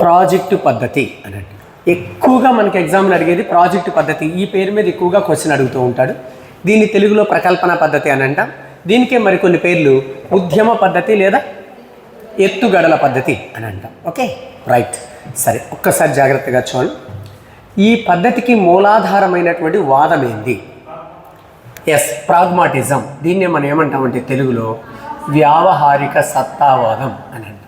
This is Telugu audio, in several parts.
ప్రాజెక్టు పద్ధతి అన్నట్టు. ఎక్కువగా మనకి ఎగ్జామ్లు అడిగేది ప్రాజెక్టు పద్ధతి. ఈ పేరు మీద ఎక్కువగా క్వశ్చన్ అడుగుతూ ఉంటాడు. దీన్ని తెలుగులో ప్రకల్పన పద్ధతి అని అంటాం. దీనికే మరికొన్ని పేర్లు ఉద్యమ పద్ధతి లేదా ఎత్తుగడల పద్ధతి అని అంటాం. Okay, right. సరే, ఒక్కసారి జాగ్రత్తగా చూడండి. ఈ పద్ధతికి మూలాధారమైనటువంటి వాదం ఏంది? Yes, pragmatism. దీన్నే మనం ఏమంటామంటే తెలుగులో వ్యావహారిక సత్తావాదం అని అంటాం.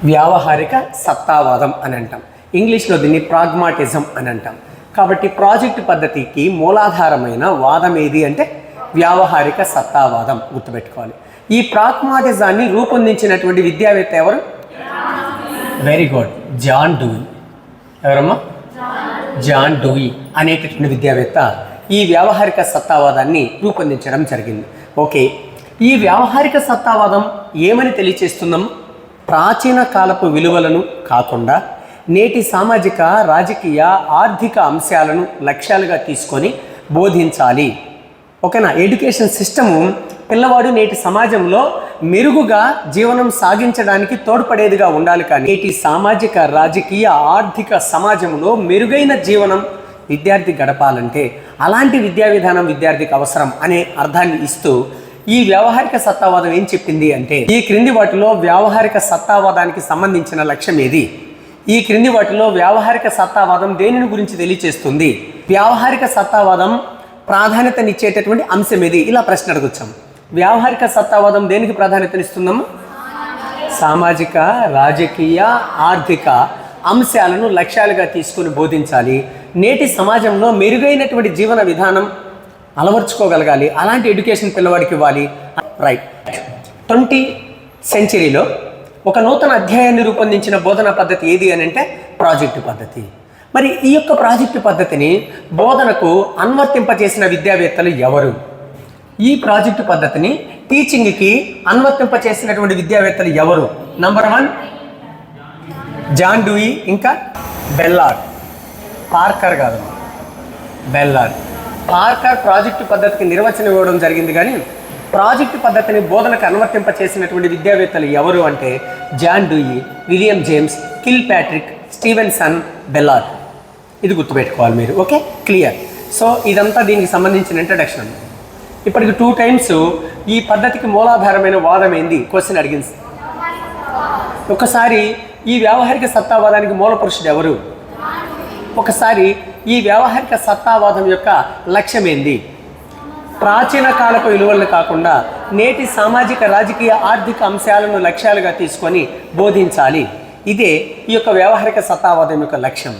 వ్యావహారిక సత్తావాదం అని అంటాం. ఇంగ్లీష్లో దీన్ని ప్రాగ్మాటిజం అని అంటాం. కాబట్టి ప్రాజెక్టు పద్ధతికి మూలాధారమైన వాదం ఏది అంటే వ్యావహారిక సత్తావాదం. గుర్తుపెట్టుకోవాలి. ఈ ప్రాగ్మాటిజాన్ని రూపొందించినటువంటి విద్యావేత్త ఎవరు? Very good, John Dewey. ఎవరమ్మా? జాన్ డూయి అనేటటువంటి విద్యావేత్త ఈ వ్యావహారిక సత్తావాదాన్ని రూపొందించడం జరిగింది. ఓకే, ఈ వ్యావహారిక సత్తావాదం ఏమని తెలియచేస్తున్నాం? ప్రాచీన కాలపు విలువలను కాకుండా నేటి సామాజిక, రాజకీయ, ఆర్థిక అంశాలను లక్ష్యాలుగా తీసుకొని బోధించాలి. ఓకేనా? ఎడ్యుకేషన్ సిస్టము పిల్లవాడు నేటి సమాజంలో మెరుగుగా జీవనం సాగించడానికి తోడ్పడేదిగా ఉండాలి. కానీ నేటి సామాజిక, రాజకీయ, ఆర్థిక సమాజంలో మెరుగైన జీవనం విద్యార్థి గడపాలంటే అలాంటి విద్యా విధానం విద్యార్థికి అవసరం అనే అర్థాన్ని ఇస్తూ ఈ వ్యావహారిక సత్తావాదం ఏం చెప్పింది అంటే ఈ క్రింది వాటిలో వ్యావహారిక సత్తావాదానికి సంబంధించిన లక్ష్యం ఏది? ఈ క్రింది వాటిలో వ్యావహారిక సత్తావాదం దేనిని గురించి తెలియచేస్తుంది? వ్యావహారిక సత్తావాదం ప్రాధాన్యతనిచ్చేటటువంటి అంశం ఏది? ఇలా ప్రశ్న అడుగుచ్చాం. వ్యావహారిక సత్తావాదం దేనికి ప్రాధాన్యతనిస్తుందమ్మా? సామాజిక, రాజకీయ, ఆర్థిక అంశాలను లక్ష్యాలుగా తీసుకుని బోధించాలి. నేటి సమాజంలో మెరుగైనటువంటి జీవన విధానం అలవర్చుకోగలగాలి. అలాంటి ఎడ్యుకేషన్ పిల్లవాడికి ఇవ్వాలి. రైట్. 20th సెంచరీలో ఒక నూతన అధ్యాయాన్ని రూపొందించిన బోధనా పద్ధతి ఏది అని అంటే ప్రాజెక్టు పద్ధతి. మరి ఈ యొక్క ప్రాజెక్టు పద్ధతిని బోధనకు అన్వర్తింపచేసిన విద్యావేత్తలు ఎవరు? ఈ ప్రాజెక్టు పద్ధతిని టీచింగ్కి అన్వర్తింపచేసినటువంటి విద్యావేత్తలు ఎవరు? నంబర్ 1 జాన్ డూయి, ఇంకా బెల్లార్డ్. పార్కర్ కాదు, బెల్లార్డ్. పార్కర్ ప్రాజెక్టు పద్ధతికి నిర్వచనం ఇవ్వడం జరిగింది. కానీ ప్రాజెక్టు పద్ధతిని బోధనకు అన్వర్తింపచేసినటువంటి విద్యావేత్తలు ఎవరు అంటే John Dewey, William James, Kilpatrick, Stevenson, Ballard. ఇది గుర్తుపెట్టుకోవాలి మీరు. Okay, clear. సో ఇదంతా దీనికి సంబంధించిన ఇంట్రడక్షన్. ఇప్పటికి 2 times ఈ పద్ధతికి మూలాధారమైన వాదం ఏంది క్వశ్చన్ అడిగింది. ఒకసారి ఈ వ్యావహారిక సత్తావాదానికి మూల పురుషుడు ఎవరు? ఒకసారి ఈ వ్యావహారిక సత్తావాదం యొక్క లక్ష్యం ఏంది? ప్రాచీన కాలపు విలువలను కాకుండా నేటి సామాజిక, రాజకీయ, ఆర్థిక అంశాలను లక్ష్యాలుగా తీసుకొని బోధించాలి. ఇదే ఈ యొక్క వ్యావహారిక సత్తావాదం యొక్క లక్ష్యం.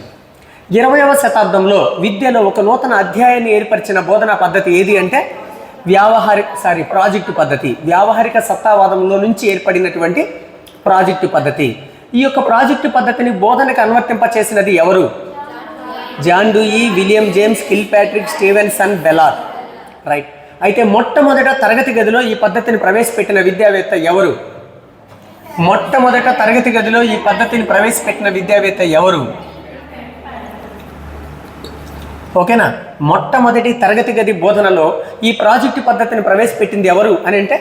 20వ శతాబ్దంలో విద్యలో ఒక నూతన అధ్యాయాన్ని ఏర్పరిచిన బోధనా పద్ధతి ఏది అంటే ప్రాజెక్టు పద్ధతి. వ్యావహారిక సత్తావాదంలో నుంచి ఏర్పడినటువంటి ప్రాజెక్టు పద్ధతి. ఈ యొక్క ప్రాజెక్టు పద్ధతిని బోధనకు అన్వర్తింపచేసినది ఎవరు? John Dewey, William James, Kilpatrick, Stevenson, Ballard. Right. అయితే మొట్టమొదట తరగతి గదిలో ఈ పద్ధతిని ప్రవేశపెట్టిన విద్యావేత్త ఎవరు? మొట్టమొదట తరగతి గదిలో ఈ పద్ధతిని ప్రవేశపెట్టిన విద్యావేత్త ఎవరు? ఓకేనా? మొట్టమొదటి తరగతి గది బోధనలో ఈ ప్రాజెక్టు పద్ధతిని ప్రవేశపెట్టింది ఎవరు అని అంటే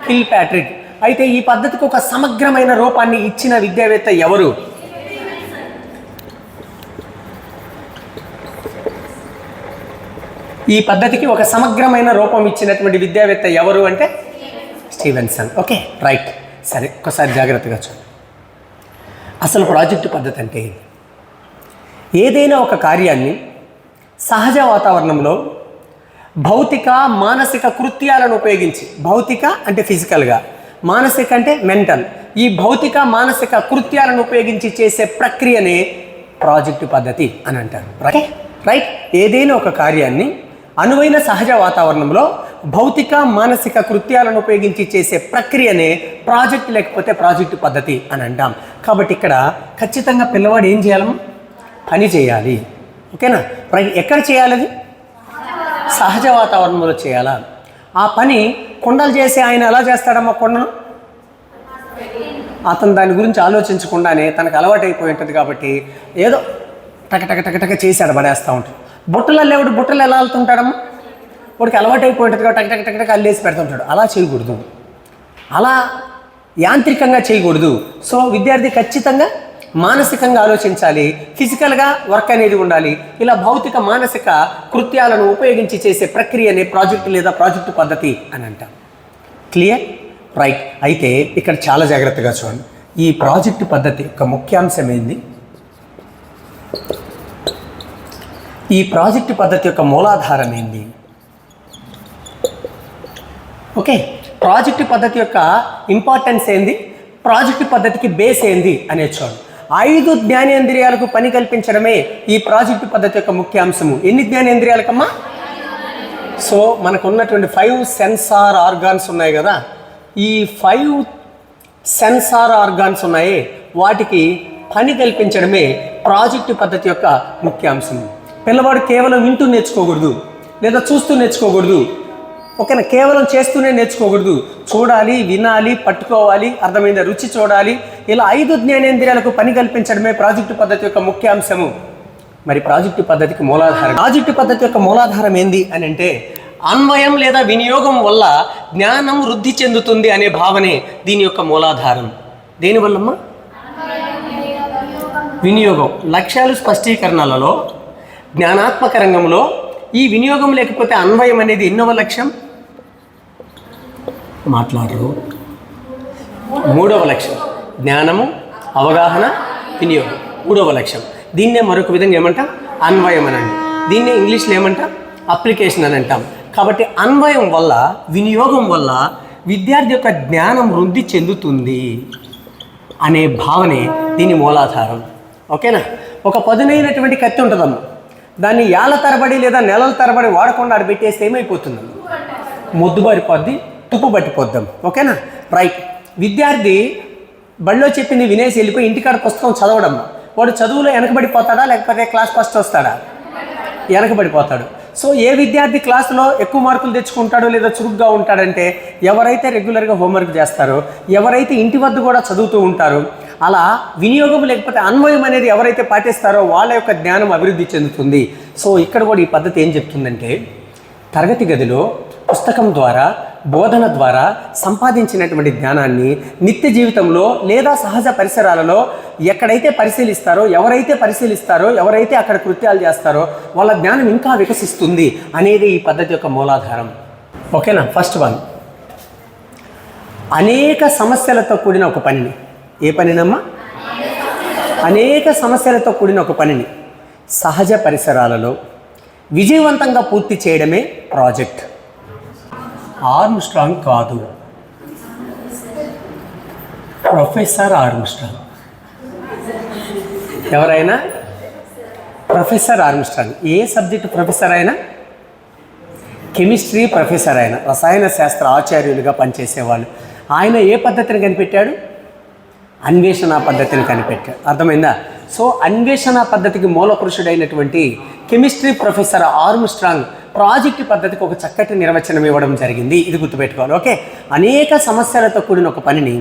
కిల్ ప్యాట్రిక్. అయితే ఈ పద్ధతికి ఒక సమగ్రమైన రూపాన్ని ఇచ్చిన విద్యావేత్త ఎవరు? ఈ పద్ధతికి ఒక సమగ్రమైన రూపం ఇచ్చినటువంటి విద్యావేత్త ఎవరు అంటే స్టీవెన్సన్. Okay, right. సరే, ఒకసారి జాగ్రత్తగా చూడండి. అసలు ప్రాజెక్టు పద్ధతి అంటే ఏదైనా ఒక కార్యాన్ని సహజ వాతావరణంలో భౌతిక, మానసిక కృత్యాలను ఉపయోగించి, భౌతిక అంటే ఫిజికల్గా, మానసిక అంటే మెంటల్, ఈ భౌతిక, మానసిక కృత్యాలను ఉపయోగించి చేసే ప్రక్రియనే ప్రాజెక్టు పద్ధతి అని అంటారు. రైట్. ఏదైనా ఒక కార్యాన్ని అనువైన సహజ వాతావరణంలో భౌతిక, మానసిక కృత్యాలను ఉపయోగించి చేసే ప్రక్రియనే ప్రాజెక్ట్ లేకపోతే ప్రాజెక్టు పద్ధతి అని అంటాం. కాబట్టి ఇక్కడ ఖచ్చితంగా పిల్లవాడు ఏం చేయాలమ్మా? పని చేయాలి. ఓకేనా? రైట్. ఎక్కడ చేయాలి? అది సహజ వాతావరణంలో చేయాలా? ఆ పని కొండలు చేసి ఆయన ఎలా చేస్తాడమ్మా కొండను? అతను దాని గురించి ఆలోచించకుండానే తనకు అలవాటైపోయి ఉంటుంది. కాబట్టి ఏదో టక చేశాడు, పడేస్తూ ఉంటాడు. బుట్టలు అల్లేవాడు బుట్టలు ఎలా అల్లుతుంటాడమ్మా? వాడికి అలవాటు అయిపోయి ఉంటుంది కాబట్టి టక్ టక్ టక్ టక్ అల్లేసి పెడుతుంటాడు. అలా చేయకూడదు. అలా యాంత్రికంగా చేయకూడదు. సో విద్యార్థి ఖచ్చితంగా మానసికంగా ఆలోచించాలి, ఫిజికల్గా వర్క్ అనేది ఉండాలి. ఇలా భౌతిక మానసిక కృత్యాలను ఉపయోగించి చేసే ప్రక్రియనే ప్రాజెక్టు లేదా ప్రాజెక్టు పద్ధతి అని అంటాం. క్లియర్? రైట్. అయితే ఇక్కడ చాలా జాగ్రత్తగా చూడండి. ఈ ప్రాజెక్టు పద్ధతి యొక్క ముఖ్యాంశం ఏంది? ఈ ప్రాజెక్టు పద్ధతి యొక్క మూలాధారం ఏంది? ఓకే, ప్రాజెక్టు పద్ధతి యొక్క ఇంపార్టెన్స్ ఏంది, ప్రాజెక్టు పద్ధతికి బేస్ ఏంది అనేది చూడండి. 5 జ్ఞానేంద్రియాలకు పని కల్పించడమే ఈ ప్రాజెక్టు పద్ధతి యొక్క ముఖ్యాంశము. ఎన్ని జ్ఞానేంద్రియాలకమ్మా? సో మనకు ఉన్నటువంటి 5 సెన్సార్ ఆర్గాన్స్ ఉన్నాయి కదా, ఈ 5 సెన్సార్ ఆర్గాన్స్ ఉన్నాయి, వాటికి పని కల్పించడమే ప్రాజెక్టు పద్ధతి యొక్క ముఖ్యాంశం. పిల్లవాడు కేవలం వింటూ నేర్చుకోకూడదు, లేదా చూస్తూ నేర్చుకోకూడదు. ఓకేనా? కేవలం చేస్తూనే నేర్చుకోకూడదు, చూడాలి, వినాలి, పట్టుకోవాలి, అర్థమైందా, రుచి చూడాలి. ఇలా 5 జ్ఞానేంద్రియాలకు పని కల్పించడమే ప్రాజెక్టు పద్ధతి యొక్క ముఖ్యాంశము. మరి ప్రాజెక్టు పద్ధతికి మూలాధారం, ప్రాజెక్టు పద్ధతి యొక్క మూలాధారం ఏంది అని అంటే అన్వయం లేదా వినియోగం వల్ల జ్ఞానం వృద్ధి చెందుతుంది అనే భావనే దీని యొక్క మూలాధారం. దేనివల్లమ్మా? వినియోగం. లక్ష్యాలు స్పష్టీకరణలలో జ్ఞానాత్మక రంగంలో ఈ వినియోగం లేకపోతే అన్వయం అనేది ఎన్నవ లక్ష్యం? మాట్లాడరు. 3వ లక్ష్యం. జ్ఞానము, అవగాహన, వినియోగం 3వ లక్ష్యం. దీన్నే మరొక విధంగా ఏమంటాం? అన్వయం అని అండి. దీన్నే ఇంగ్లీష్లో ఏమంటాం? అప్లికేషన్ అని అంటాం. కాబట్టి అన్వయం వల్ల, వినియోగం వల్ల విద్యార్థి యొక్క జ్ఞానం వృద్ధి చెందుతుంది అనే భావనే దీని మూలాధారం. ఓకేనా? ఒక పదునైనటువంటి కత్తి ఉంటుందమ్మ, దాన్ని ఏళ్ల తరబడి లేదా నెలల తరబడి వాడకుండా ఆడ పెట్టేస్తే ఏమైపోతుంది? మొద్దుబారిపోద్ది, తుప్పు పట్టిపోద్దాం. ఓకేనా? రైట్. విద్యార్థి బడిలో చెప్పింది వినేసి వెళ్ళిపోయి ఇంటికాడ పుస్తకం చదవడం, వాడు చదువులో వెనకబడిపోతాడా లేకపోతే క్లాస్ ఫస్ట్ వస్తాడా? వెనకబడిపోతాడు. సో ఏ విద్యార్థి క్లాసులో ఎక్కువ మార్కులు తెచ్చుకుంటాడో లేదా చురుగ్గా ఉంటాడంటే ఎవరైతే రెగ్యులర్గా హోంవర్క్ చేస్తారో, ఎవరైతే ఇంటి వద్ద కూడా చదువుతూ ఉంటారో, అలా వినియోగం లేకపోతే అన్వయం అనేది ఎవరైతే పాటిస్తారో వాళ్ళ యొక్క జ్ఞానం అభివృద్ధి చెందుతుంది. సో ఇక్కడ కూడా ఈ పద్ధతి ఏం చెప్తుందంటే తరగతి గదిలో పుస్తకం ద్వారా, బోధన ద్వారా సంపాదించినటువంటి జ్ఞానాన్ని నిత్య జీవితంలో లేదా సహజ పరిసరాలలో ఎక్కడైతే పరిశీలిస్తారో, ఎవరైతే అక్కడ కృత్యాలు చేస్తారో వాళ్ళ జ్ఞానం ఇంకా వికసిస్తుంది అనేది ఈ పద్ధతి యొక్క మూలాధారం. ఓకేనా? ఫస్ట్ వన్, అనేక సమస్యలతో కూడిన ఒక పనిని. ఏ పనినమ్మా? అనేక సమస్యలతో కూడిన ఒక పనిని సహజ పరిసరాలలో విజయవంతంగా పూర్తి చేయడమే ప్రాజెక్ట్. ఆర్మ్స్ట్రాంగ్ కాదు, ప్రొఫెసర్ ఆర్మ్స్ట్రాంగ్. ఎవరైనా ప్రొఫెసర్ ఆర్మ్స్ట్రాంగ్. ఏ సబ్జెక్టు ప్రొఫెసర్ అయినా? కెమిస్ట్రీ ప్రొఫెసర్ అయినా, రసాయన శాస్త్ర ఆచార్యులుగా పనిచేసేవాళ్ళు. ఆయన ఏ పద్ధతిని కనిపెట్టాడు? అన్వేషణ పద్ధతిని కనిపెట్టాడు. అర్థమైందా? సో అన్వేషణ పద్ధతికి మూల పురుషుడైనటువంటి కెమిస్ట్రీ ప్రొఫెసర్ ఆర్మ్స్ట్రాంగ్ ప్రాజెక్టు పద్ధతికి ఒక చక్కటి నిర్వచనం ఇవ్వడం జరిగింది. ఇది గుర్తుపెట్టుకోవాలి. ఓకే, అనేక సమస్యలతో కూడిన ఒక పనిని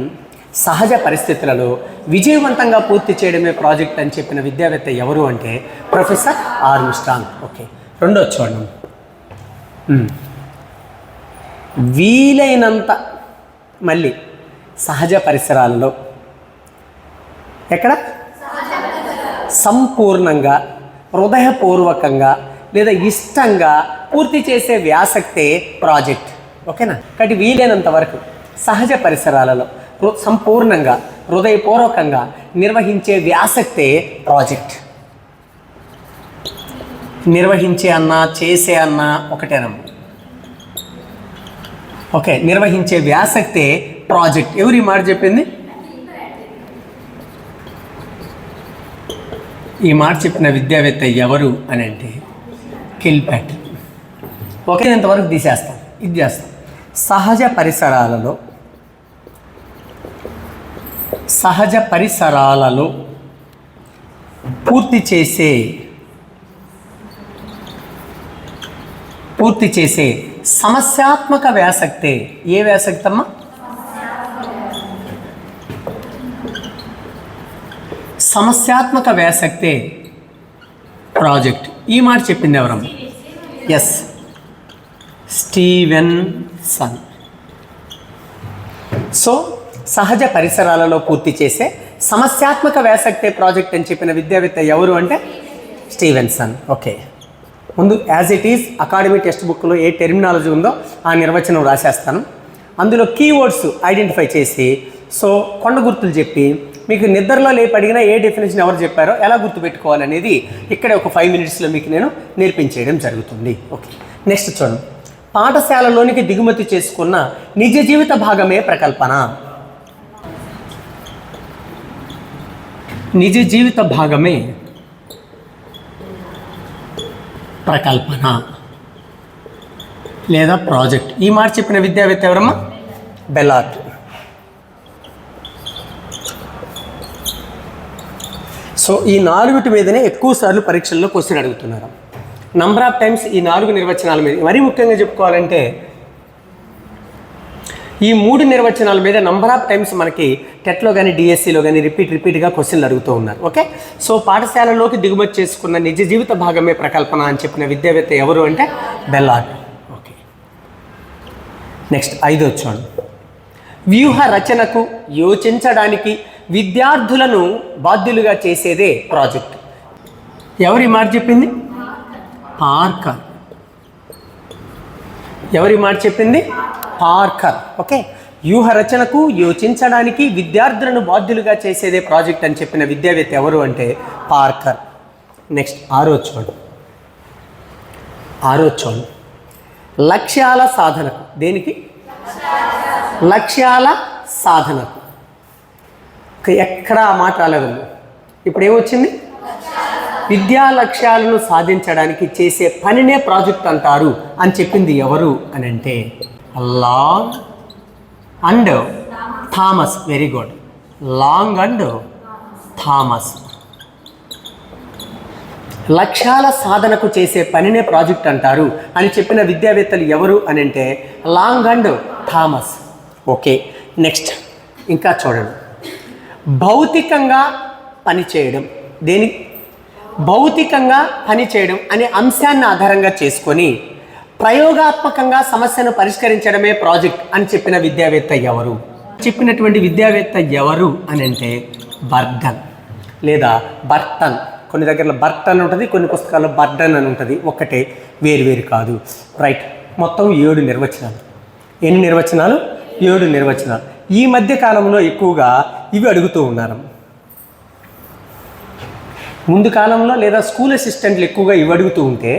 సహజ పరిస్థితులలో విజయవంతంగా పూర్తి చేయడమే ప్రాజెక్ట్ అని చెప్పిన విద్యావేత్త ఎవరు అంటే ప్రొఫెసర్ ఆర్మ్స్ట్రాంగ్. ఓకే, రెండో చూడండి. వీలైనంత మళ్ళీ సహజ పరిసరాలలో ఎక్కడ సంపూర్ణంగా, హృదయపూర్వకంగా లేదా ఇష్టంగా పూర్తి చేసే వ్యాసక్తే ప్రాజెక్ట్. ఓకేనా? కాబట్టి వీలైనంత వరకు సహజ పరిసరాలలో సంపూర్ణంగా, హృదయపూర్వకంగా నిర్వహించే వ్యాసక్తే ప్రాజెక్ట్. నిర్వహించే అన్నా చేసే అన్నా ఒకటేనమ్మా. ఓకే, నిర్వహించే వ్యాసక్తే ప్రాజెక్ట్. ఎవరు ఈ మాట చెప్పింది? ఈ మాట చెప్పిన విద్యావేత్త ఎవరు అని అంటే కిల్పాట్. ఓకే, ఇంతవరకు తీసేస్తాం, ఇది చేస్తాం. సహజ పరిసరాలలో పూర్తి చేసే సమస్యాత్మక వ్యాసక్తే. ఏ వ్యాసక్తమ్మా? సమస్యాత్మక వ్యాసక్తే ప్రాజెక్ట్. ఈ మాట చెప్పింది ఎవరమ్మా? Yes, Stevenson. సో సహజ పరిసరాలలో పూర్తి చేసే సమస్యాత్మక వ్యాసక్తే ప్రాజెక్ట్ అని చెప్పిన విద్యావేత్త ఎవరు అంటే స్టీవెన్సన్. ఓకే, ముందు as it is academy text బుక్లో ఏ టెర్మినాలజీ ఉందో ఆ నిర్వచనం రాసేస్తాను. అందులో కీవర్డ్స్ ఐడెంటిఫై చేసి కొండ గుర్తులు చెప్పి మీకు నిద్రలో లేపి అడిగినా ఏ డెఫినేషన్ ఎవరు చెప్పారో ఎలా గుర్తుపెట్టుకోవాలనేది ఇక్కడే ఒక 5 minutesలో మీకు నేను నేర్పించేయడం జరుగుతుంది. ఓకే, నెక్స్ట్ చూడండి. పాఠశాలలోనికి దిగుమతి చేసుకున్న నిజ జీవిత భాగమే ప్రకల్పన. నిజ జీవిత భాగమే ప్రకల్పన లేదా ప్రాజెక్ట్. ఈ మాట చెప్పిన విద్యావేత్త ఎవరమ్మా? బెల్లార్డ్. ఈ 4 మీదనే ఎక్కువ సార్లు పరీక్షల్లో క్వశ్చన్ అడుగుతున్నారు. నంబర్ ఆఫ్ టైమ్స్ ఈ 4 నిర్వచనాల మీద, మరీ ముఖ్యంగా చెప్పుకోవాలంటే ఈ 3 నిర్వచనాల మీద నంబర్ ఆఫ్ టైమ్స్ మనకి టెట్లో కానీ డిఎస్సిలో కానీ రిపీట్గా క్వశ్చన్లు అడుగుతూ ఉన్నారు. ఓకే, పాఠశాలలోకి దిగుమతి చేసుకున్న నిజ జీవిత భాగమే ప్రకల్పన అని చెప్పిన విద్యావేత్త ఎవరు అంటే బెల్లార్డ్. ఓకే, నెక్స్ట్ 5 చూడండి. వ్యూహ రచనకు యోచించడానికి విద్యార్థులను బాధ్యులుగా చేసేదే ప్రాజెక్ట్. ఎవరి మాట చెప్పింది? పార్కర్. ఎవరి మాట చెప్పింది? పార్కర్. ఓకే, వ్యూహ రచనకు యోచించడానికి విద్యార్థులను బాధ్యులుగా చేసేదే ప్రాజెక్ట్ అని చెప్పిన విద్యావేత్త ఎవరు అంటే పార్కర్. నెక్స్ట్ 6 చూడండి. 6 చూడండి. లక్ష్యాల సాధనకు. దేనికి? లక్ష్యాల సాధనకు. ఎక్కడా మాట రాలేదు. ఇప్పుడు ఏమొచ్చింది? విద్యా లక్ష్యాలను సాధించడానికి చేసే పనినే ప్రాజెక్ట్ అంటారు అని చెప్పింది ఎవరు అని అంటే long and Thomas. Very good, long and Thomas. లక్ష్యాల సాధనకు చేసే పనినే ప్రాజెక్ట్ అంటారు అని చెప్పిన విద్యావేత్తలు ఎవరు అని అంటే long and Thomas. Okay, next ఇంకా చూడండి. భౌతికంగా పనిచేయడం. దేనికి? భౌతికంగా పనిచేయడం అనే అంశాన్ని ఆధారంగా చేసుకొని ప్రయోగాత్మకంగా సమస్యను పరిష్కరించడమే ప్రాజెక్ట్ అని చెప్పిన విద్యావేత్త ఎవరు? చెప్పినటువంటి విద్యావేత్త ఎవరు అని అంటే బర్డన్ లేదా బర్టన్. కొన్ని దగ్గరలో బర్టన్ ఉంటుంది, కొన్ని పుస్తకాల్లో బర్డన్ అని ఉంటుంది. ఒక్కటే, వేరు కాదు. రైట్, మొత్తం 7 నిర్వచనాలు. ఎన్ని నిర్వచనాలు? 7 నిర్వచనాలు. ఈ మధ్య కాలంలో ఎక్కువగా ఇవి అడుగుతూ ఉన్నారు. ముందు కాలంలో లేదా స్కూల్ అసిస్టెంట్లు ఎక్కువగా ఇవి అడుగుతూ ఉంటే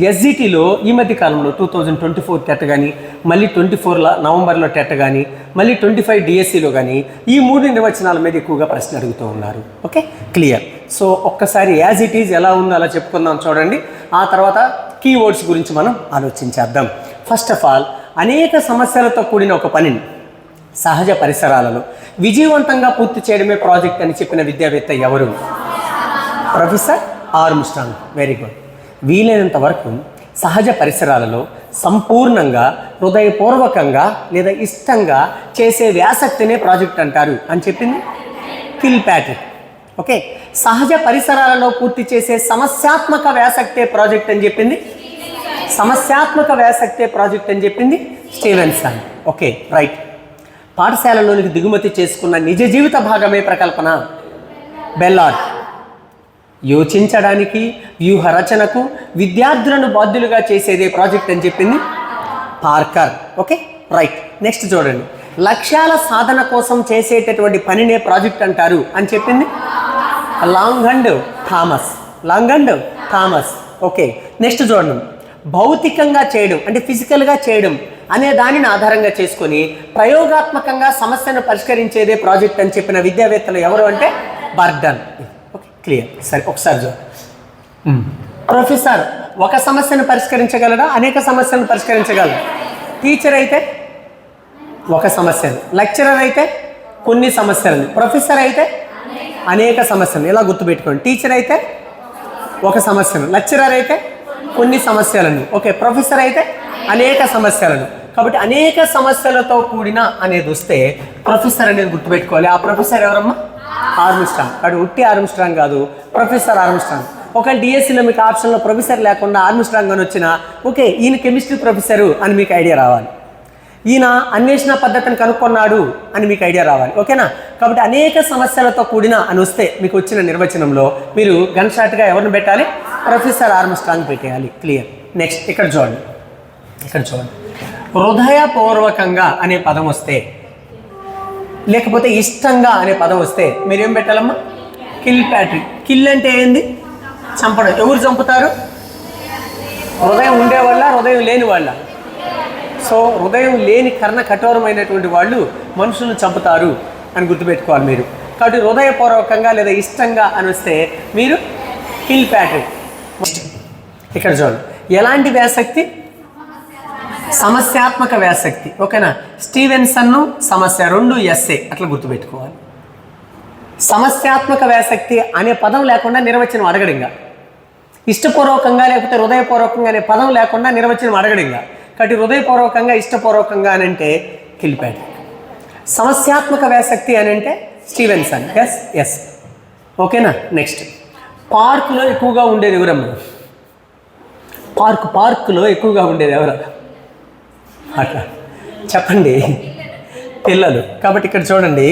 ఎస్జిటిలో ఈ మధ్య కాలంలో 2024 టెట్ కానీ, మళ్ళీ 24 నవంబర్లో టెట్ కానీ, మళ్ళీ 25 డిఎస్సిలో కానీ ఈ 3 నిర్వచనాల మీద ఎక్కువగా ప్రశ్న అడుగుతూ ఉన్నారు. Okay, clear. ఒక్కసారి యాజ్ ఇట్ ఈజ్ ఎలా ఉందో అలా చెప్పుకుందాం చూడండి. ఆ తర్వాత కీవర్డ్స్ గురించి మనం ఆలోచించేద్దాం. ఫస్ట్ ఆఫ్ ఆల్, అనేక సమస్యలతో కూడిన ఒక పనిని సహజ పరిసరాలలో విజయవంతంగా పూర్తి చేయడమే ప్రాజెక్ట్ అని చెప్పిన విద్యావేత్త ఎవరు? Professor Armstrong. Very good. వీలైనంత వరకు సహజ పరిసరాలలో సంపూర్ణంగా హృదయపూర్వకంగా లేదా ఇష్టంగా చేసే వ్యాసక్తినే ప్రాజెక్ట్ అంటారు అని చెప్పింది కిల్పాట్రిక్. ఓకే, సహజ పరిసరాలలో పూర్తి చేసే సమస్యాత్మక వ్యాసక్తే ప్రాజెక్ట్ అని చెప్పింది సమస్యాత్మక వ్యాసక్తే ప్రాజెక్ట్ అని చెప్పింది స్టీవెన్సన్. Okay, right. పాఠశాలలోనికి దిగుమతి చేసుకున్న నిజ జీవిత భాగమే ప్రకల్పన బెల్లార్డ్. యోచించడానికి వ్యూహ రచనకు విద్యార్థులను బాధ్యులుగా చేసేదే ప్రాజెక్ట్ అని చెప్పింది పార్కర్. Okay, right. నెక్స్ట్ చూడండి. లక్ష్యాల సాధన కోసం చేసేటటువంటి పనినే ప్రాజెక్ట్ అంటారు అని చెప్పింది long and Thomas. Long and Thomas. Okay, next చూడండి. భౌతికంగా చేయడం అంటే ఫిజికల్గా చేయడం అనే దానిని ఆధారంగా చేసుకొని ప్రయోగాత్మకంగా సమస్యను పరిష్కరించేదే ప్రాజెక్ట్ అని చెప్పిన విద్యావేత్తలు ఎవరు అంటే బర్డన్. Okay, clear. సరే, ఒకసారి చూడండి. ప్రొఫెసర్ ఒక సమస్యను పరిష్కరించగలరా? అనేక సమస్యలను పరిష్కరించగలరా? టీచర్ అయితే ఒక సమస్యను, లెక్చరర్ అయితే కొన్ని సమస్యలను, ప్రొఫెసర్ అయితే అనేక సమస్యలను. ఇలా గుర్తుపెట్టుకోండి. టీచర్ అయితే ఒక సమస్యను, లెక్చరర్ అయితే కొన్ని సమస్యలను, ఓకే, ప్రొఫెసర్ అయితే అనేక సమస్యలను. కాబట్టి అనేక సమస్యలతో కూడిన అనేది వస్తే ప్రొఫెసర్ అనేది గుర్తుపెట్టుకోవాలి. ఆ ప్రొఫెసర్ ఎవరమ్మా? ఆర్మ్స్ట్రాంగ్. కాబట్టి ఉట్టి ఆర్మ్స్ట్రాంగ్ కాదు, ప్రొఫెసర్ ఆర్మ్స్ట్రాంగ్. ఒక డిఎస్సిలో మీకు ఆప్షన్లో ప్రొఫెసర్ లేకుండా ఆర్మ్స్ట్రాంగ్ అని వచ్చినా ఓకే, ఈయన కెమిస్ట్రీ ప్రొఫెసరు అని మీకు ఐడియా రావాలి. ఈయన అన్వేషణ పద్ధతిని కనుక్కున్నాడు అని మీకు ఐడియా రావాలి. ఓకేనా? కాబట్టి అనేక సమస్యలతో కూడిన అని వస్తే మీకు వచ్చిన నిర్వచనంలో మీరు గన్ షాట్గా ఎవరిని పెట్టాలి? ప్రొఫెసర్ ఆర్మ్స్ట్రాంగ్ పెట్టేయాలి. క్లియర్. నెక్స్ట్ ఇక్కడ చూడండి. హృదయపూర్వకంగా అనే పదం వస్తే, లేకపోతే ఇష్టంగా అనే పదం వస్తే మీరేం పెట్టాలమ్మా? Kill Patrick. కిల్ అంటే ఏంది? చంపడం. ఎవరు చంపుతారు? హృదయం ఉండేవాళ్ళ, హృదయం లేని వాళ్ళ? సో హృదయం లేని కర్ణ కఠోరమైనటువంటి వాళ్ళు మనుషులను చంపుతారు అని గుర్తుపెట్టుకోవాలి మీరు. కాబట్టి హృదయపూర్వకంగా లేదా ఇష్టంగా అని వస్తే మీరు కిల్ ప్యాట్రిక్. ఇక్కడ చూడండి. ఎలాంటి వ్యాసక్తి? సమస్యాత్మక వ్యాసక్తి. ఓకేనా? స్టీవెన్సన్ సమస్య 2 ఎస్ఏ అట్లా గుర్తుపెట్టుకోవాలి. సమస్యాత్మక వ్యాసక్తి అనే పదం లేకుండా నిర్వచనం అడగడింగా. ఇష్టపూర్వకంగా లేకపోతే హృదయపూర్వకంగా అనే పదం లేకుండా నిర్వచనం అడగడింగా. కాబట్టి హృదయపూర్వకంగా ఇష్టపూర్వకంగా అని అంటే కిల్ ప్యాట్రిక్. సమస్యాత్మక వ్యాసక్తి అని అంటే స్టీవెన్సన్. ఎస్. ఓకేనా? నెక్స్ట్, పార్కులో ఎక్కువగా ఉండేది ఎవరమ్మా? పార్కులో ఎక్కువగా ఉండేది ఎవరు? అట్లా చెప్పండి. పిల్లలు. కాబట్టి ఇక్కడ చూడండి.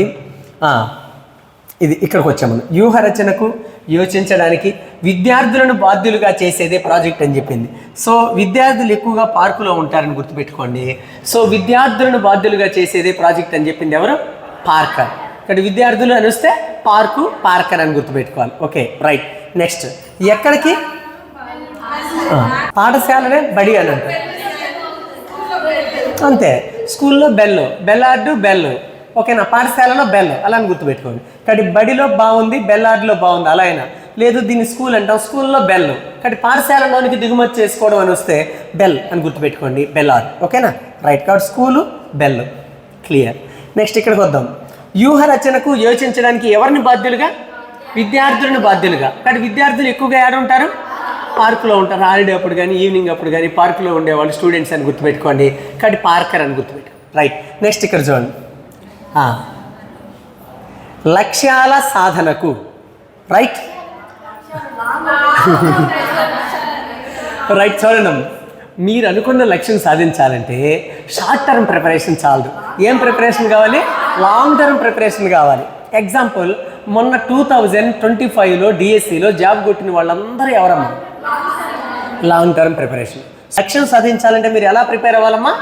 ఇది ఇక్కడికి వచ్చాము. వ్యూహ రచనకు యోచించడానికి విద్యార్థులను బాధ్యులుగా చేసేదే ప్రాజెక్ట్ అని చెప్పింది. సో విద్యార్థులు ఎక్కువగా పార్కులో ఉంటారని గుర్తుపెట్టుకోండి. సో విద్యార్థులను బాధ్యులుగా చేసేదే ప్రాజెక్ట్ అని చెప్పింది ఎవరు? పార్కర్. ఇక్కడ విద్యార్థులు అని వస్తే పార్కర్ అని గుర్తుపెట్టుకోవాలి. Okay, right. నెక్స్ట్, ఎక్కడికి? పాఠశాలనే బడి అని అంటారు. అంతే. స్కూల్లో బెల్లార్డు బెల్. ఓకేనా? పాఠశాలలో బెల్ అలా అని గుర్తుపెట్టుకోండి. కాబట్టి బడిలో బాగుంది, బెల్లార్డులో బాగుంది అలా అయినా. లేదు దీన్ని స్కూల్ అంటాం, స్కూల్లో బెల్. కాబట్టి పాఠశాలలోనికి దిగుమతి చేసుకోవడం అని వస్తే బెల్ అని గుర్తుపెట్టుకోండి, బెల్లార్డ్. ఓకేనా? రైట్. కాబట్టి స్కూలు, బెల్. క్లియర్. నెక్స్ట్ ఇక్కడికి వద్దాం. వ్యూహ రచనకు యోచించడానికి ఎవరిని బాధ్యులుగా? విద్యార్థులను బాధ్యులుగా. కాబట్టి విద్యార్థులు ఎక్కువగా ఏడ ఉంటారు? పార్కులో ఉంటారు. హాలిడే అప్పుడు కానీ ఈవినింగ్ అప్పుడు కానీ పార్కులో ఉండేవాళ్ళు స్టూడెంట్స్ అని గుర్తుపెట్టుకోండి. కాబట్టి పార్కర్ అని గుర్తుపెట్టుకోండి. రైట్. నెక్స్ట్ ఇక్కడ చూడండి. లక్ష్యాల సాధనకు. రైట్. చూడండి, మీరు అనుకున్న లక్ష్యం సాధించాలంటే షార్ట్ టర్మ్ ప్రిపరేషన్ చాలదు. ఏం ప్రిపరేషన్ కావాలి? లాంగ్ టర్మ్ ప్రిపరేషన్ కావాలి. ఎగ్జాంపుల్, మొన్న 2025లో డిఎస్సిలో జాబ్ కొట్టిన వాళ్ళందరూ ఎవరమ్మా? Long term preparation. లక్ష్యం సాధించాలంటే మీరు ఎలా ప్రిపేర్ అవ్వాలమ్మా?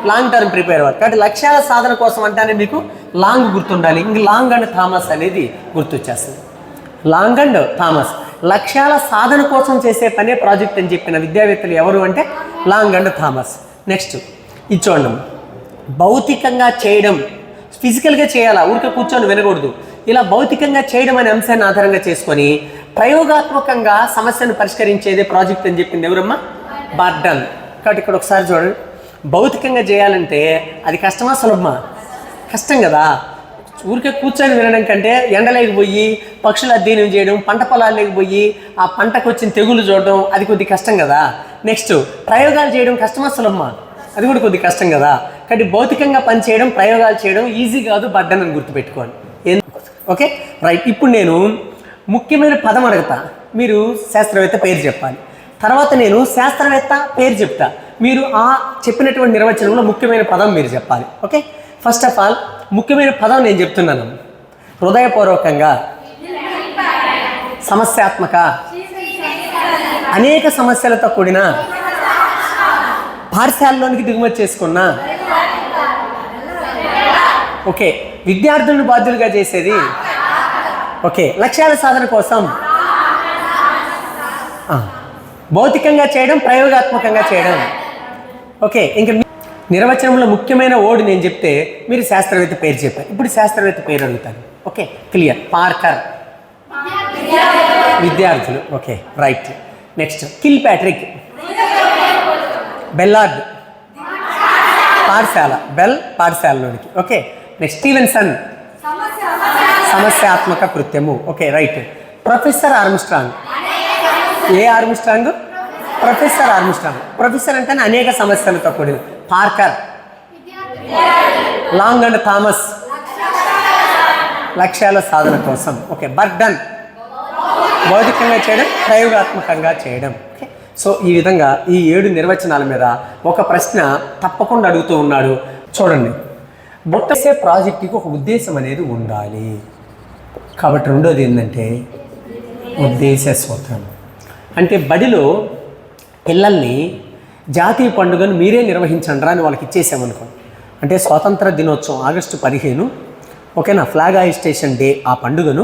లాంగ్ టర్మ్ ప్రిపేర్ అవ్వాలి. కాబట్టి లక్ష్యాల సాధన కోసం అంటేనే మీకు లాంగ్ గుర్తుండాలి. ఇంక లాంగ్ అండ్ థామస్ అనేది గుర్తొచ్చేస్తుంది. లాంగ్ అండ్ థామస్ లక్ష్యాల సాధన కోసం చేసే పనే ప్రాజెక్ట్ అని చెప్పిన విద్యావేత్తలు ఎవరు అంటే లాంగ్ అండ్ థామస్. నెక్స్ట్ ఇది చూడండి. భౌతికంగా చేయడం, ఫిజికల్గా చేయాలా, ఊరికే కూర్చొని వినకూడదు. ఇలా భౌతికంగా చేయడం అనే అంశాన్ని ఆధారంగా చేసుకొని ప్రయోగాత్మకంగా సమస్యను పరిష్కరించేదే ప్రాజెక్ట్ అని చెప్పింది ఎవరమ్మా? బార్డన్. కాబట్టి ఇక్కడ ఒకసారి చూడండి. భౌతికంగా చేయాలంటే అది కష్టమా సులభమా? కష్టం కదా. ఊరికే కూర్చొని వినడం కంటే ఎండలేకి పోయి పక్షులు అధ్యయనం చేయడం, పంట పొలాల్లోకి పోయి ఆ పంటకు వచ్చిన తెగులు చూడడం అది కొద్ది కష్టం కదా. నెక్స్ట్ ప్రయోగాలు చేయడం కష్టమా సులభమా? అది కూడా కొద్ది కష్టం కదా. కాబట్టి భౌతికంగా పనిచేయడం, ప్రయోగాలు చేయడం ఈజీ కాదు, బర్డన్ అని గుర్తుపెట్టుకోండి. Okay, right. ఇప్పుడు నేను ముఖ్యమైన పదం అడుగుతా, మీరు శాస్త్రవేత్త పేరు చెప్పాలి. తర్వాత నేను శాస్త్రవేత్త పేరు చెప్తా, మీరు ఆ చెప్పినటువంటి నిర్వచనంలో ముఖ్యమైన పదం మీరు చెప్పాలి. ఓకే, ఫస్ట్ ఆఫ్ ఆల్ ముఖ్యమైన పదం నేను చెప్తున్నాను. హృదయపూర్వకంగా, సమస్యాత్మక, అనేక సమస్యలతో కూడిన, పాఠశాలలోనికి దిగుమతి చేసుకున్న, ఓకే, విద్యార్థులను బాధ్యులుగా చేసేది, ఓకే, లక్ష్యాల సాధన కోసం భౌతికంగా చేయడం, ప్రయోగాత్మకంగా చేయడం. ఓకే, ఇంకా నిర్వచనంలో ముఖ్యమైన వర్డ్ నేను చెప్తే మీరు శాస్త్రవేత్త పేరు చెప్పారు. ఇప్పుడు శాస్త్రవేత్త పేరు అడుగుతాను. Okay, clear. పార్కర్ విద్యార్థులు. Okay, right. Next Kilpatrick Ballard పాఠశాల, బెల్ పాఠశాలలోనికి. ఓకే, నెక్స్ట్ స్టీవెన్సన్ సమస్యాత్మక కృత్యము. Okay, right. Professor Armstrong. ఏ ఆర్మ్స్ట్రాంగ్? Professor Armstrong. ప్రొఫెసర్ అంటే అనేక సమస్యలతో కూడిన. పార్కర్ లాంగ్ అండ్ థామస్ లక్ష్యాల సాధన కోసం. ఓకే, బర్డన్ భౌతికంగా చేయడం, ప్రయోగాత్మకంగా చేయడం. ఓకే, సో ఈ విధంగా ఈ 7 నిర్వచనాల మీద ఒక ప్రశ్న తప్పకుండా అడుగుతూ ఉన్నాడు. చూడండి, బుట్టసే ప్రాజెక్టుకి ఒక ఉద్దేశం అనేది ఉండాలి. కాబట్టి రెండోది ఏంటంటే ఉద్దేశ సూత్రం. అంటే బడిలో పిల్లల్ని జాతీయ పండుగను మీరే నిర్వహించండి అని వాళ్ళకి ఇచ్చేసామనుకో. అంటే స్వాతంత్ర దినోత్సవం ఆగస్టు 15, ఓకేనా, ఫ్లాగ్ హాయిస్టేషన్ డే, ఆ పండుగను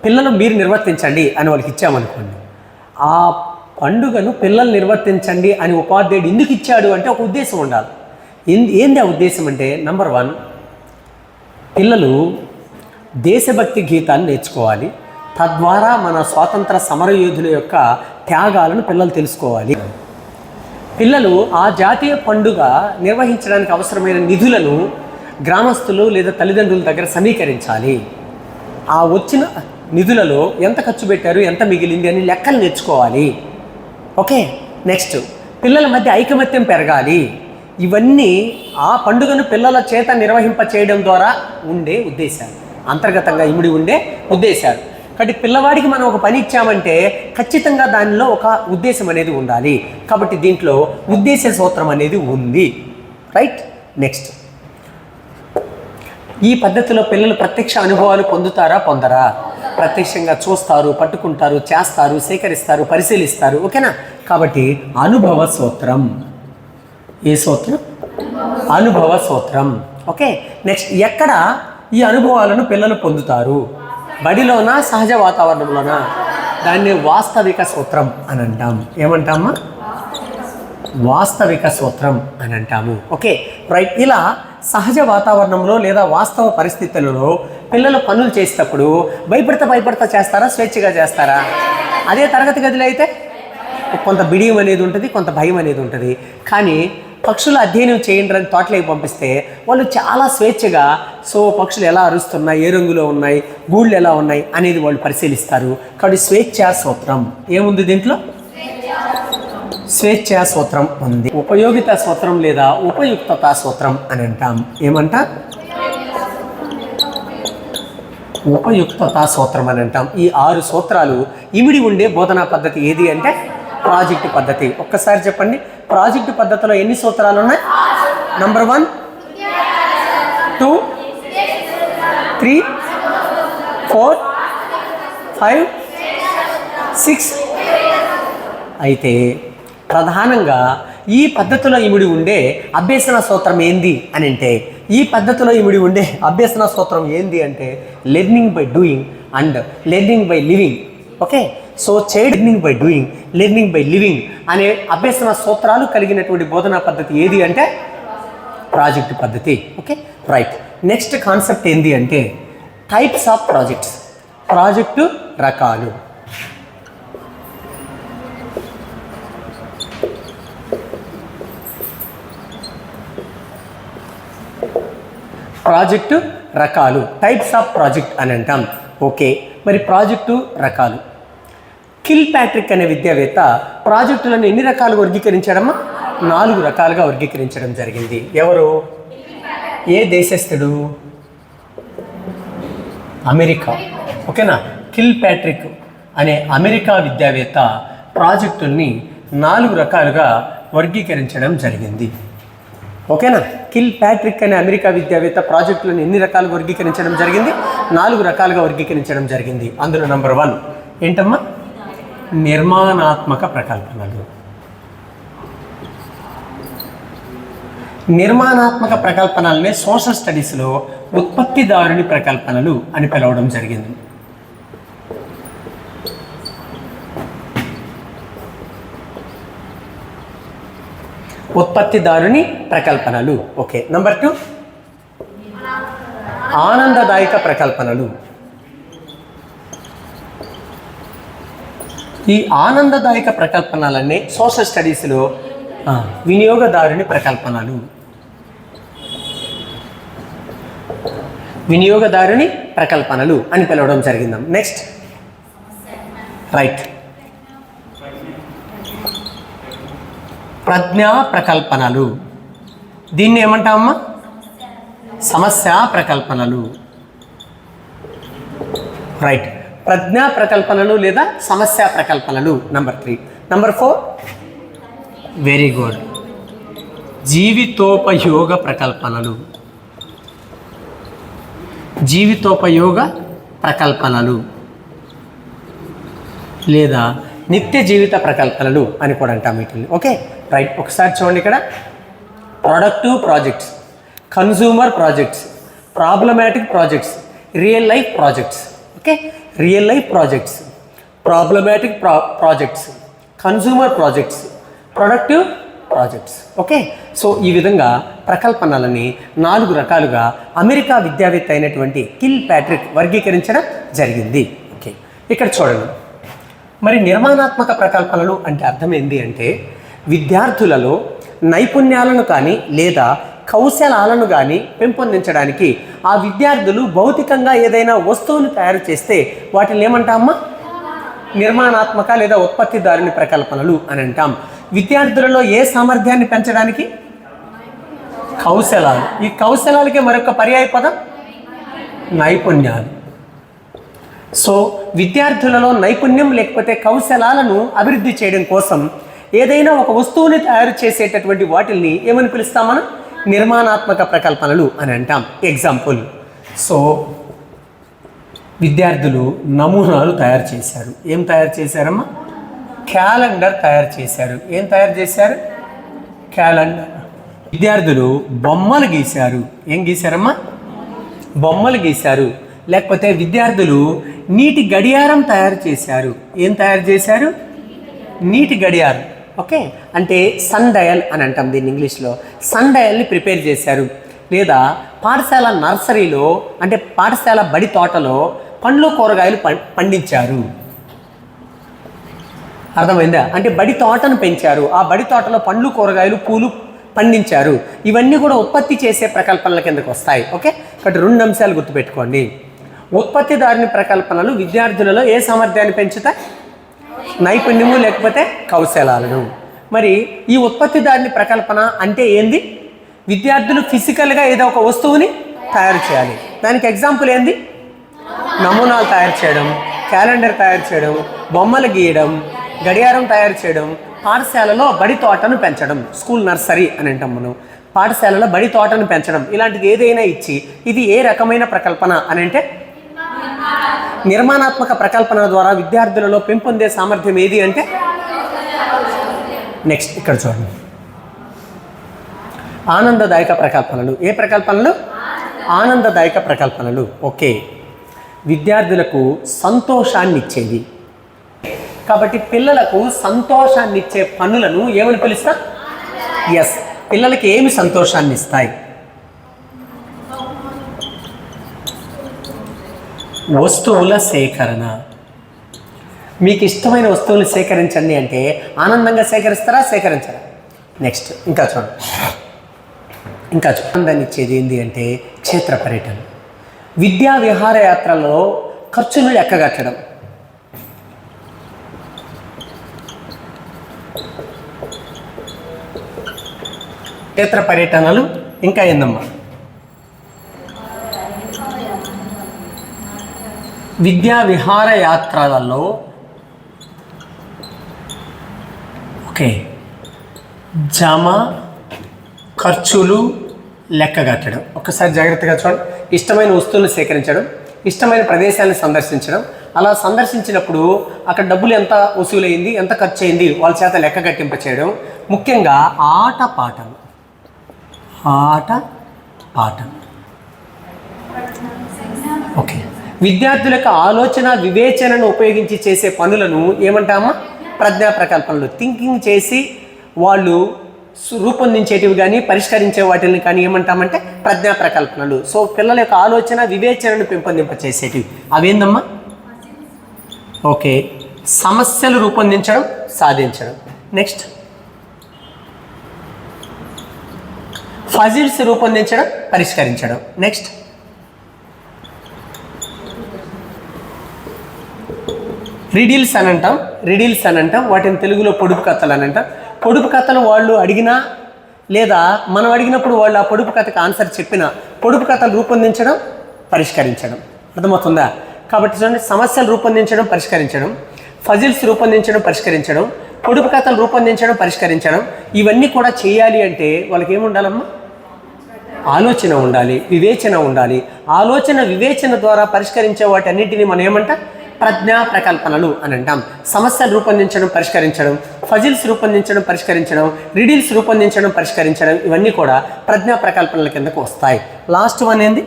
పిల్లలు మీరు నిర్వర్తించండి అని వాళ్ళకి ఇచ్చామనుకోండి. ఆ పండుగను పిల్లలు నిర్వర్తించండి అని ఉపాధ్యాయుడు ఎందుకు ఇచ్చాడు అంటే ఒక ఉద్దేశం ఉండాలి. ఏంది ఆ ఉద్దేశం అంటే, నెంబర్ 1, పిల్లలు దేశభక్తి గీతాన్ని నేర్చుకోవాలి. తద్వారా మన స్వాతంత్ర సమరయోధుల యొక్క త్యాగాలను పిల్లలు తెలుసుకోవాలి. పిల్లలు ఆ జాతీయ పండుగ నిర్వహించడానికి అవసరమైన నిధులను గ్రామస్తులు లేదా తల్లిదండ్రుల దగ్గర సమీకరించాలి. ఆ వచ్చిన నిధులలో ఎంత ఖర్చు పెట్టారు, ఎంత మిగిలింది అని లెక్కలు నేర్చుకోవాలి. ఓకే, నెక్స్ట్ పిల్లల మధ్య ఐకమత్యం పెరగాలి. ఇవన్నీ ఆ పండుగను పిల్లల చేత నిర్వహింప చేయడం ద్వారా ఉండే ఉద్దేశాలు, అంతర్గతంగా ఇమిడి ఉండే ఉద్దేశాలు. కాబట్టి పిల్లవాడికి మనం ఒక పని ఇచ్చామంటే ఖచ్చితంగా దానిలో ఒక ఉద్దేశం అనేది ఉండాలి. కాబట్టి దీంట్లో ఉద్దేశ సూత్రం అనేది ఉంది. రైట్, నెక్స్ట్, ఈ పద్ధతిలో పిల్లలు ప్రత్యక్ష అనుభవాలు పొందరా? ప్రత్యక్షంగా చూస్తారు, పట్టుకుంటారు, చేస్తారు, సేకరిస్తారు, పరిశీలిస్తారు. ఓకేనా? కాబట్టి అనుభవ సూత్రం. ఏ సూత్రం? అనుభవ సూత్రం. ఓకే, నెక్స్ట్, ఎక్కడ ఈ అనుభవాలను పిల్లలు పొందుతారు? బడిలోనా, సహజ వాతావరణంలోనా? దాన్ని వాస్తవిక సూత్రం అని అంటాం. ఏమంటామా? వాస్తవిక సూత్రం అని అంటాము. Okay, right. ఇలా సహజ వాతావరణంలో లేదా వాస్తవ పరిస్థితులలో పిల్లలు పనులు చేసేటప్పుడు భయపడతా చేస్తారా, స్వేచ్ఛగా చేస్తారా? అదే తరగతి గదిలో అయితే కొంత బిడియం అనేది ఉంటుంది, కొంత భయం అనేది ఉంటుంది. కానీ పక్షుల అధ్యయనం చేయండి అని తోటలోకి పంపిస్తే వాళ్ళు చాలా స్వేచ్ఛగా, సో పక్షులు ఎలా అరుస్తున్నాయి, ఏ రంగులో ఉన్నాయి, గూళ్ళు ఎలా ఉన్నాయి అనేది వాళ్ళు పరిశీలిస్తారు. కాబట్టి స్వేచ్ఛా సూత్రం ఏముంది దీంట్లో? స్వేచ్ఛా సూత్రం ఉంది. ఉపయోగిత సూత్రం లేదా ఉపయుక్తతా సూత్రం అని అంటాం. ఏమంటా? ఉపయుక్తతా సూత్రం అని అంటాం. ఈ 6 సూత్రాలు ఇమిడి ఉండే బోధనా పద్ధతి ఏది అంటే ప్రాజెక్టు పద్ధతి. ఒక్కసారి చెప్పండి, ప్రాజెక్టు పద్ధతిలో ఎన్ని సూత్రాలు ఉన్నాయి? నంబర్ 1, 2, 3, 4, 5, 6. అయితే ప్రధానంగా ఈ పద్ధతిలో ఇమిడి ఉండే అభ్యసన సూత్రం ఏంది అని అంటే, ఈ పద్ధతిలో ఇమిడి ఉండే అభ్యసన సూత్రం ఏంది అంటే learning by doing and learning by living. Okay, so learning by doing, learning by living అనే అభ్యసన సూత్రాలు కలిగినటువంటి బోధనా పద్ధతి ఏది అంటే ప్రాజెక్టు పద్ధతి. Okay, right. నెక్స్ట్ కాన్సెప్ట్ ఏంది అంటే టైప్స్ ఆఫ్ ప్రాజెక్ట్స్, ప్రాజెక్టు రకాలు. ప్రాజెక్టు రకాలు, టైప్స్ ఆఫ్ ప్రాజెక్ట్ అని అంటాం. ఓకే, మరి ప్రాజెక్టు రకాలు. కిల్ ప్యాట్రిక్ అనే విద్యావేత్త ప్రాజెక్టులను ఎన్ని రకాలుగా వర్గీకరించడమా? 4 రకాలుగా వర్గీకరించడం జరిగింది. ఎవరు? ఏ దేశస్థుడు? అమెరికా. ఓకేనా? కిల్ ప్యాట్రిక్ అనే అమెరికా విద్యావేత్త ప్రాజెక్టుల్ని 4 రకాలుగా వర్గీకరించడం జరిగింది. ఓకేనా? కిల్ ప్యాట్రిక్ అనే అమెరికా విద్యావేత్త ప్రాజెక్టులను ఎన్ని రకాలుగా వర్గీకరించడం జరిగింది? 4 రకాలుగా వర్గీకరించడం జరిగింది. అందులో నంబర్ 1 ఏంటమ్మా? నిర్మాణాత్మక ప్రకల్పనలు. నిర్మాణాత్మక ప్రకల్పనలనే సోషల్ స్టడీస్లో ఉత్పత్తిదారుని ప్రకల్పనలు అని పిలవడం జరిగింది. ఉత్పత్తిదారుని ప్రకల్పనలు. ఓకే, నంబర్ 2 ఆనందదాయక ప్రకల్పనలు. ఈ ఆనందదాయక ప్రకల్పనలన్నీ సోషల్ స్టడీస్లో వినియోగదారుని ప్రకల్పనలు. వినియోగదారుని ప్రకల్పనలు అని పిలవడం జరిగింది. నెక్స్ట్, రైట్, ప్రజ్ఞా ప్రకల్పనలు. దీన్ని ఏమంటామమ్మా? సమస్య ప్రకల్పనలు. రైట్, ప్రజ్ఞా ప్రకల్పనలు లేదా సమస్య ప్రకల్పనలు. నంబర్ 3. నంబర్ 4, వెరీ గుడ్, జీవితోపయోగ ప్రకల్పనలు. జీవితోపయోగ ప్రకల్పనలు లేదా నిత్య జీవిత ప్రకల్పనలు అని కూడా అంటాం వీటిని. ఓకే రైట్, ఒకసారి చూడండి ఇక్కడ productive projects, consumer projects, problematic projects, real life projects. Okay, real life projects, problematic projects, consumer projects, productive projects. Okay, so ఈ విధంగా ప్రకల్పనలని 4 రకాలుగా అమెరికా విద్యావేత్త అయినటువంటి కిల్ ప్యాట్రిక్ వర్గీకరించడం జరిగింది. ఓకే, ఇక్కడ చూడండి, మరి నిర్మాణాత్మక ప్రకల్పనలు అంటే అర్థం ఏంటి అంటే విద్యార్థులలో నైపుణ్యాలను కానీ లేదా కౌశలాలను కానీ పెంపొందించడానికి ఆ విద్యార్థులు భౌతికంగా ఏదైనా వస్తువుని తయారు చేస్తే వాటిని ఏమంటామా? నిర్మాణాత్మక లేదా ఉత్పత్తిదారుని ప్రకల్పనలు అని అంటాం. విద్యార్థులలో ఏ సామర్థ్యాన్ని పెంచడానికి? కౌశలాలు. ఈ కౌశలాలకే మరొక పర్యాయ పదం నైపుణ్యాలు. సో విద్యార్థులలో నైపుణ్యం లేకపోతే కౌశలాలను అభివృద్ధి చేయడం కోసం ఏదైనా ఒక వస్తువుని తయారు చేసేటటువంటి వాటిల్ని ఏమని పిలుస్తాం మనం? నిర్మాణాత్మక ప్రకల్పనలు అని అంటాం. ఎగ్జాంపుల్, సో విద్యార్థులు నమూనాలు తయారు చేశారు. ఏం తయారు చేశారమ్మా? క్యాలెండర్ తయారు చేశారు. ఏం తయారు చేశారు? క్యాలెండర్. విద్యార్థులు బొమ్మలు గీశారు. ఏం గీశారమ్మా? బొమ్మలు గీశారు. లేకపోతే విద్యార్థులు నీటి గడియారం తయారు చేశారు. ఏం తయారు చేశారు? నీటి గడియారం. ఓకే, అంటే సన్ డయల్ అని అంటాం దీన్ని ఇంగ్లీష్లో. సన్ డయల్ని ప్రిపేర్ చేశారు. లేదా పాఠశాల నర్సరీలో అంటే పాఠశాల బడి తోటలో పండ్లు కూరగాయలు పండించారు. అర్థమైందా? అంటే బడి తోటను పెంచారు. ఆ బడి తోటలో పండ్లు కూరగాయలు పూలు పండించారు. ఇవన్నీ కూడా ఉత్పత్తి చేసే ప్రకల్పనల కిందకు వస్తాయి. ఓకే, కాబట్టి 2 అంశాలు గుర్తుపెట్టుకోండి. ఉత్పత్తిదారుని ప్రకల్పనలు విద్యార్థులలో ఏ సామర్థ్యాన్ని పెంచుతాయి? నైపుణ్యము లేకపోతే కౌశలాలను. మరి ఈ ఉత్పత్తిదారుని ప్రకల్పన అంటే ఏంది? విద్యార్థులు ఫిజికల్గా ఏదో ఒక వస్తువుని తయారు చేయాలి. దానికి ఎగ్జాంపుల్ ఏంది? నమూనాలు తయారు చేయడం, క్యాలెండర్ తయారు చేయడం, బొమ్మలు గీయడం, గడియారం తయారు చేయడం, పాఠశాలలో బడి తోటను పెంచడం, స్కూల్ నర్సరీ అని అంటాం మనం. పాఠశాలలో బడి తోటను పెంచడం, ఇలాంటిది ఏదైనా ఇచ్చి ఇది ఏ రకమైన ప్రకల్పన అని అంటే నిర్మాణాత్మక ప్రకల్పన ద్వారా విద్యార్థులలో పెంపొందే సామర్థ్యం ఏది అంటే నెక్స్ట్ ఇక్కడ చూడండి, ఆనందదాయక ప్రకల్పనలు. ఏ ప్రకల్పనలు? ఆనందదాయక ప్రకల్పనలు. ఓకే, విద్యార్థులకు సంతోషాన్ని ఇచ్చేది. కాబట్టి పిల్లలకు సంతోషాన్ని ఇచ్చే పనులను ఏమని పిలుస్తా? ఎస్, పిల్లలకి ఏమి సంతోషాన్ని ఇస్తాయి? వస్తువుల సేకరణ. మీకు ఇష్టమైన వస్తువులు సేకరించండి అంటే ఆనందంగా సేకరిస్తారా? సేకరించరా? నెక్స్ట్ ఇంకా చూడండి, ఆనందాన్ని ఇచ్చేది ఏంటి అంటే క్షేత్ర పర్యటన. విద్యా విహారయాత్రలలో ఖర్చును లెక్కగట్టడం. క్షేత్ర పర్యటనలు. ఇంకా ఏందమ్మా? విద్యా విహారయాత్రలలో ఓకే జమ ఖర్చులు లెక్కగట్టడం. ఒక్కసారి జాగ్రత్తగా చూడండి. ఇష్టమైన వస్తువులను సేకరించడం, ఇష్టమైన ప్రదేశాలను సందర్శించడం. అలా సందర్శించినప్పుడు అక్కడ డబ్బులు ఎంత వసూలైంది, ఎంత ఖర్చు అయింది వాళ్ళ చేత లెక్క కట్టింప చేయడం. ముఖ్యంగా ఆట పాటలు. ఓకే, విద్యార్థులకు ఆలోచన వివేచనను ఉపయోగించి చేసే పనులను ఏమంటామా? ప్రజ్ఞా ప్రకల్పనలు. థింకింగ్ చేసి వాళ్ళు రూపొందించేటివి కానీ పరిష్కరించే వాటిని కానీ ఏమంటామంటే ప్రజ్ఞా ప్రకల్పనలు. సో పిల్లల యొక్క ఆలోచన వివేచనను పెంపొందింపచేసేటివి అవేందమ్మా? ఓకే, సమస్యలు రూపొందించడం, సాధించడం. నెక్స్ట్ ఫజిల్స్ రూపొందించడం, పరిష్కరించడం. నెక్స్ట్ రిడిల్స్ అని అంటాం. వాటిని తెలుగులో పొడుపు కథలు అని అంటాం. పొడుపు కథలు వాళ్ళు అడిగినా లేదా మనం అడిగినప్పుడు వాళ్ళు ఆ పొడుపు కథకు ఆన్సర్ చెప్పిన పొడుపు కథలు రూపొందించడం, పరిష్కరించడం. అర్థమవుతుందా? కాబట్టి చూడండి, సమస్యలు రూపొందించడం, పరిష్కరించడం, ఫజిల్స్ రూపొందించడం, పరిష్కరించడం, పొడుపు కథలు రూపొందించడం, పరిష్కరించడం. ఇవన్నీ కూడా చేయాలి అంటే వాళ్ళకి ఏముండాలమ్మా? ఆలోచన ఉండాలి, వివేచన ఉండాలి. ఆలోచన వివేచన ద్వారా పరిష్కరించే వాటి అన్నింటినీ మనం ఏమంటాం? ప్రజ్ఞా ప్రకల్పనలు అని అంటాం. సమస్యలు రూపొందించడం, పరిష్కరించడం, ఫజిల్స్ రూపొందించడం, పరిష్కరించడం, రిడిల్స్ రూపొందించడం, పరిష్కరించడం, ఇవన్నీ కూడా ప్రజ్ఞా ప్రకల్పనల కిందకు వస్తాయి. లాస్ట్ వన్ ఏంది?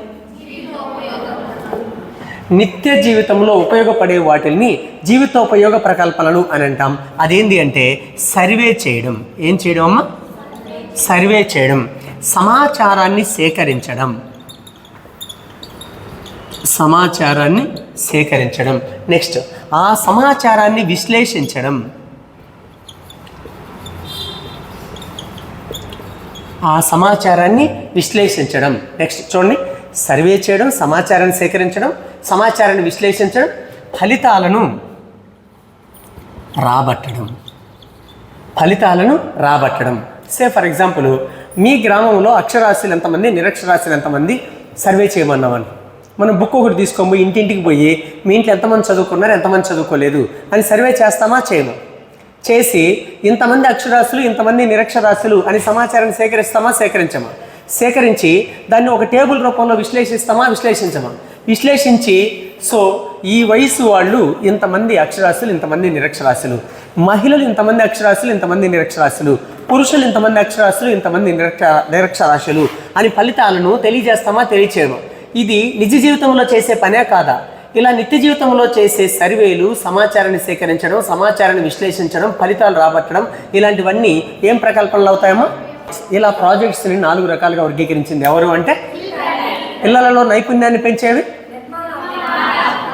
నిత్య జీవితంలో ఉపయోగపడే వాటిని జీవితోపయోగ ప్రకల్పనలు అని అంటాం. అదేంటి అంటే సర్వే చేయడం. ఏం చేయడం అమ్మా? సర్వే చేయడం. సమాచారాన్ని సేకరించడం. సమాచారాన్ని సేకరించడం. నెక్స్ట్ ఆ సమాచారాన్ని విశ్లేషించడం. ఆ సమాచారాన్ని విశ్లేషించడం. నెక్స్ట్ చూడండి, సర్వే చేయడం, సమాచారాన్ని సేకరించడం, సమాచారాన్ని విశ్లేషించడం, ఫలితాలను రాబట్టడం. ఫలితాలను రాబట్టడం. సే ఫర్ ఎగ్జాంపుల్, మీ గ్రామంలో అక్షరాస్యులు ఎంతమంది, నిరక్షరాస్యులు ఎంతమంది సర్వే చేయమన్నామని మనం బుక్ ఒకటి తీసుకొని ఇంటింటికి పోయి మీ ఇంట్లో ఎంతమంది చదువుకున్నారు, ఎంతమంది చదువుకోలేదు అని సర్వే చేస్తామా? చేయము. చేసి ఇంతమంది అక్షరాస్యులు, ఇంతమంది నిరక్షరాస్యులు అని సమాచారాన్ని సేకరిస్తామా? సేకరించమా? సేకరించి దాన్ని ఒక టేబుల్ రూపంలో విశ్లేషిస్తామా? విశ్లేషించమా? విశ్లేషించి సో ఈ వయసు వాళ్ళు ఇంతమంది అక్షరాస్యులు, ఇంతమంది నిరక్షరాస్యులు, మహిళలు ఇంతమంది అక్షరాస్యులు, ఇంతమంది నిరక్షరాస్యులు, పురుషులు ఇంతమంది అక్షరాస్యులు, ఇంతమంది నిరక్షరాస్యులు అని ఫలితాలను తెలియజేస్తామా? తెలియచేయమా? ఇది నిజ జీవితంలో చేసే పనే కాదా? ఇలా నిత్య జీవితంలో చేసే సర్వేలు, సమాచారాన్ని సేకరించడం, సమాచారాన్ని విశ్లేషించడం, ఫలితాలు రాబట్టడం, ఇలాంటివన్నీ ఏం ప్రకల్పనలు అవుతాయమ్మా? ఇలా ప్రాజెక్ట్స్ని 4 రకాలుగా వర్గీకరించింది ఎవరు అంటే పిల్లలలో నైపుణ్యాన్ని పెంచేవి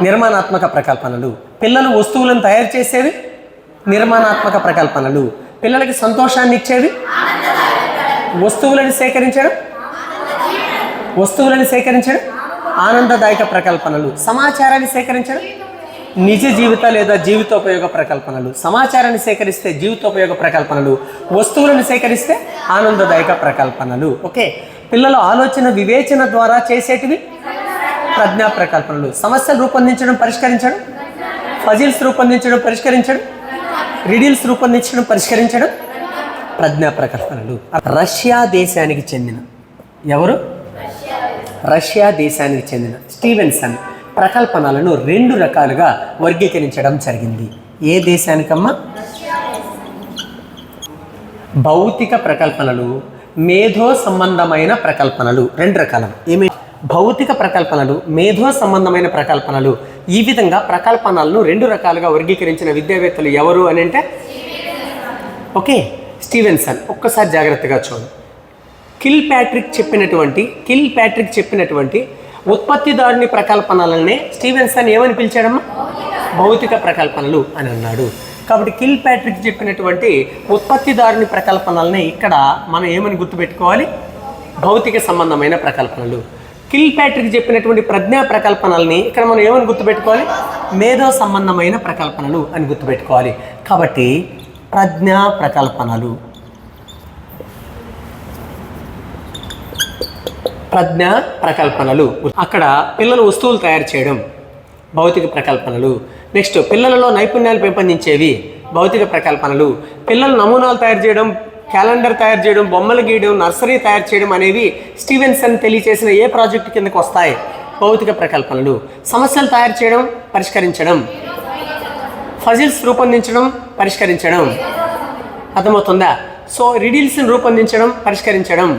నిర్మాణాత్మక ప్రకల్పనలు, పిల్లలు వస్తువులను తయారు చేసేవి నిర్మాణాత్మక ప్రకల్పనలు, పిల్లలకి సంతోషాన్ని ఇచ్చేవి వస్తువులను సేకరించడం ఆనందదాయక ప్రకల్పనలు, సమాచారాన్ని సేకరించడం నిజ జీవిత లేదా జీవితోపయోగ ప్రకల్పనలు, సమాచారాన్ని సేకరిస్తే జీవితోపయోగ ప్రకల్పనలు, వస్తువులను సేకరిస్తే ఆనందదాయక ప్రకల్పనలు. ఓకే, పిల్లలు ఆలోచన వివేచన ద్వారా చేసేటివి ప్రజ్ఞా ప్రకల్పనలు, సమస్యలు రూపొందించడం, పరిష్కరించడం, ఫజిల్స్ రూపొందించడం, పరిష్కరించడం, రిడిల్స్ రూపొందించడం, పరిష్కరించడం ప్రజ్ఞా ప్రకల్పనలు. రష్యా దేశానికి చెందిన ఎవరు? రష్యా దేశానికి చెందిన స్టీవెన్సన్ ప్రకల్పనలను 2 రకాలుగా వర్గీకరించడం జరిగింది. ఏ దేశానికమ్మా? భౌతిక ప్రకల్పనలు, మేధో సంబంధమైన ప్రకల్పనలు 2 రకాలు. ఏమి? భౌతిక ప్రకల్పనలు, మేధో సంబంధమైన ప్రకల్పనలు. ఈ విధంగా ప్రకల్పనలను 2 రకాలుగా వర్గీకరించిన విద్యావేత్తలు ఎవరు అని అంటే ఓకే, స్టీవెన్సన్. ఒక్కసారి జాగ్రత్తగా చూడండి. కిల్ ప్యాట్రిక్ చెప్పినటువంటి ఉత్పత్తిదారుని ప్రకల్పనలనే స్టీవెన్సన్ ఏమని పిలిచాడమ్మా? భౌతిక ప్రకల్పనలు అని అన్నాడు. కాబట్టి కిల్ ప్యాట్రిక్ చెప్పినటువంటి ఉత్పత్తిదారుని ప్రకల్పనలనే ఇక్కడ మనం ఏమని గుర్తుపెట్టుకోవాలి? భౌతిక సంబంధమైన ప్రకల్పనలు. కిల్ ప్యాట్రిక్ చెప్పినటువంటి ప్రజ్ఞా ప్రకల్పనల్ని ఇక్కడ మనం ఏమని గుర్తుపెట్టుకోవాలి? మేధో సంబంధమైన ప్రకల్పనలు అని గుర్తుపెట్టుకోవాలి. కాబట్టి ప్రజ్ఞా ప్రకల్పనలు, ప్రజ్ఞా ప్రకల్పనలు. అక్కడ పిల్లలు వస్తువులు తయారు చేయడం భౌతిక ప్రకల్పనలు. నెక్స్ట్ పిల్లలలో నైపుణ్యాలు పెంపొందించేవి భౌతిక ప్రకల్పనలు. పిల్లలు నమూనాలు తయారు చేయడం, క్యాలెండర్ తయారు చేయడం, బొమ్మలు గీయడం, నర్సరీ తయారు చేయడం అనేవి స్టీవెన్సన్ తెలియచేసిన ఏ ప్రాజెక్టు కిందకు వస్తాయి? భౌతిక ప్రకల్పనలు. సమస్యలు తయారు చేయడం, పరిష్కరించడం, ఫజిల్స్ రూపొందించడం, పరిష్కరించడం. అర్థమవుతుందా? సో రిడిల్స్ని రూపొందించడం, పరిష్కరించడం,